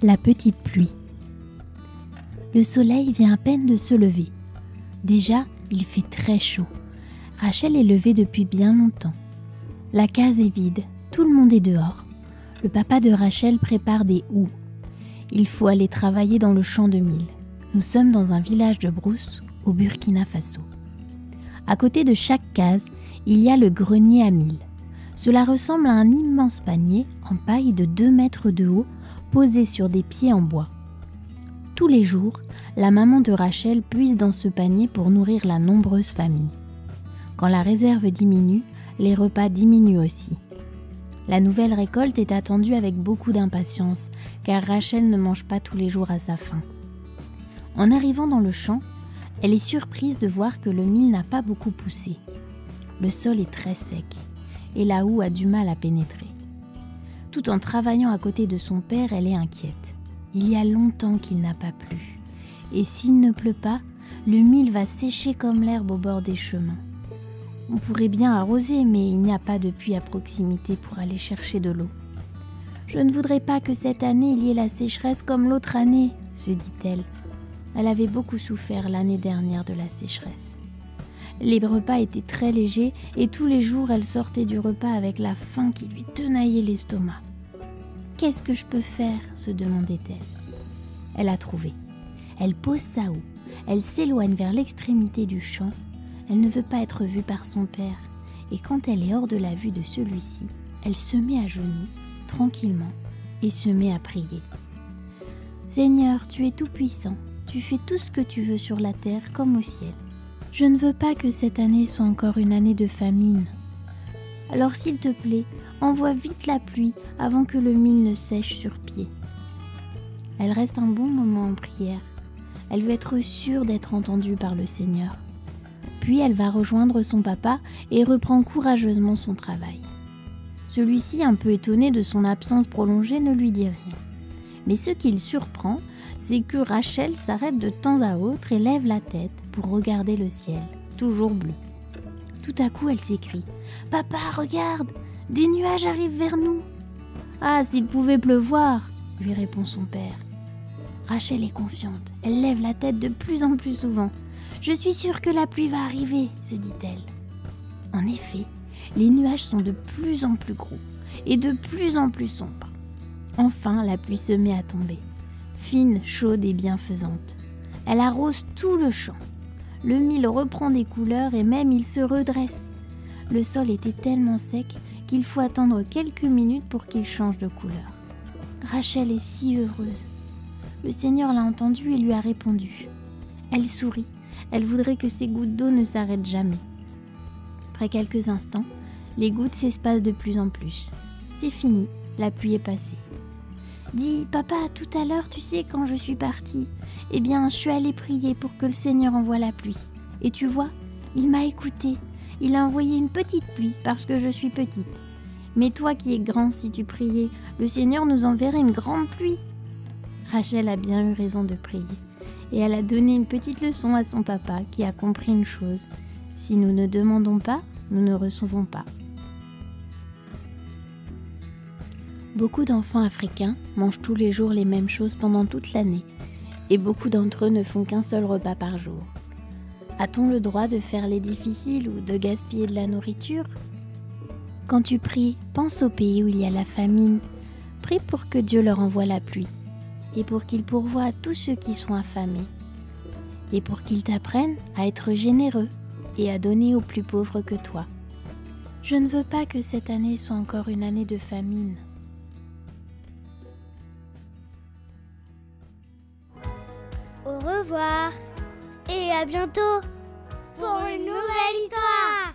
La petite pluie. Le soleil vient à peine de se lever. Déjà, il fait très chaud. Rachel est levée depuis bien longtemps. La case est vide, tout le monde est dehors. Le papa de Rachel prépare des houes. Il faut aller travailler dans le champ de mil. Nous sommes dans un village de brousse au Burkina Faso. À côté de chaque case, il y a le grenier à mil. Cela ressemble à un immense panier en paille de 2 mètres de haut, posé sur des pieds en bois. Tous les jours, la maman de Rachel puise dans ce panier pour nourrir la nombreuse famille. Quand la réserve diminue, les repas diminuent aussi. La nouvelle récolte est attendue avec beaucoup d'impatience, car Rachel ne mange pas tous les jours à sa faim. En arrivant dans le champ, elle est surprise de voir que le mil n'a pas beaucoup poussé. Le sol est très sec, et la houe a du mal à pénétrer. Tout en travaillant à côté de son père, elle est inquiète. Il y a longtemps qu'il n'a pas plu. Et s'il ne pleut pas, le mil va sécher comme l'herbe au bord des chemins. On pourrait bien arroser, mais il n'y a pas de puits à proximité pour aller chercher de l'eau. Je ne voudrais pas que cette année il y ait la sécheresse comme l'autre année, se dit-elle. Elle avait beaucoup souffert l'année dernière de la sécheresse. Les repas étaient très légers et tous les jours elle sortait du repas avec la faim qui lui tenaillait l'estomac. « Qu'est-ce que je peux faire ?» se demandait-elle. Elle a trouvé. Elle pose sa houe, elle s'éloigne vers l'extrémité du champ. Elle ne veut pas être vue par son père et quand elle est hors de la vue de celui-ci, elle se met à genoux, tranquillement, et se met à prier. « Seigneur, tu es tout-puissant, tu fais tout ce que tu veux sur la terre comme au ciel. Je ne veux pas que cette année soit encore une année de famine. Alors s'il te plaît, envoie vite la pluie avant que le mil ne sèche sur pied. » Elle reste un bon moment en prière. Elle veut être sûre d'être entendue par le Seigneur. Puis elle va rejoindre son papa et reprend courageusement son travail. Celui-ci, un peu étonné de son absence prolongée, ne lui dit rien. Mais ce qui le surprend, c'est que Rachel s'arrête de temps à autre et lève la tête pour regarder le ciel, toujours bleu. Tout à coup, elle s'écrie « Papa, regarde, des nuages arrivent vers nous !»« Ah, s'il pouvait pleuvoir !» lui répond son père. Rachel est confiante, elle lève la tête de plus en plus souvent. « Je suis sûre que la pluie va arriver !» se dit-elle. En effet, les nuages sont de plus en plus gros et de plus en plus sombres. Enfin, la pluie se met à tomber, fine, chaude et bienfaisante. Elle arrose tout le champ. Le mil reprend des couleurs et même il se redresse. Le sol était tellement sec qu'il faut attendre quelques minutes pour qu'il change de couleur. Rachel est si heureuse. Le Seigneur l'a entendue et lui a répondu. Elle sourit. Elle voudrait que ces gouttes d'eau ne s'arrêtent jamais. Après quelques instants, les gouttes s'espacent de plus en plus. C'est fini, la pluie est passée. « Dis, papa, tout à l'heure, tu sais, quand je suis partie, eh bien, je suis allée prier pour que le Seigneur envoie la pluie. Et tu vois, il m'a écoutée. Il a envoyé une petite pluie parce que je suis petite. Mais toi qui es grand, si tu priais, le Seigneur nous enverrait une grande pluie. » Rachel a bien eu raison de prier. Et elle a donné une petite leçon à son papa qui a compris une chose. Si nous ne demandons pas, nous ne recevons pas. Beaucoup d'enfants africains mangent tous les jours les mêmes choses pendant toute l'année. Et beaucoup d'entre eux ne font qu'un seul repas par jour. A-t-on le droit de faire les difficiles ou de gaspiller de la nourriture ? Quand tu pries, pense au pays où il y a la famine. Prie pour que Dieu leur envoie la pluie. Et pour qu'il pourvoie à tous ceux qui sont affamés. Et pour qu'ils t'apprennent à être généreux et à donner aux plus pauvres que toi. Je ne veux pas que cette année soit encore une année de famine. Au revoir et à bientôt pour une nouvelle histoire.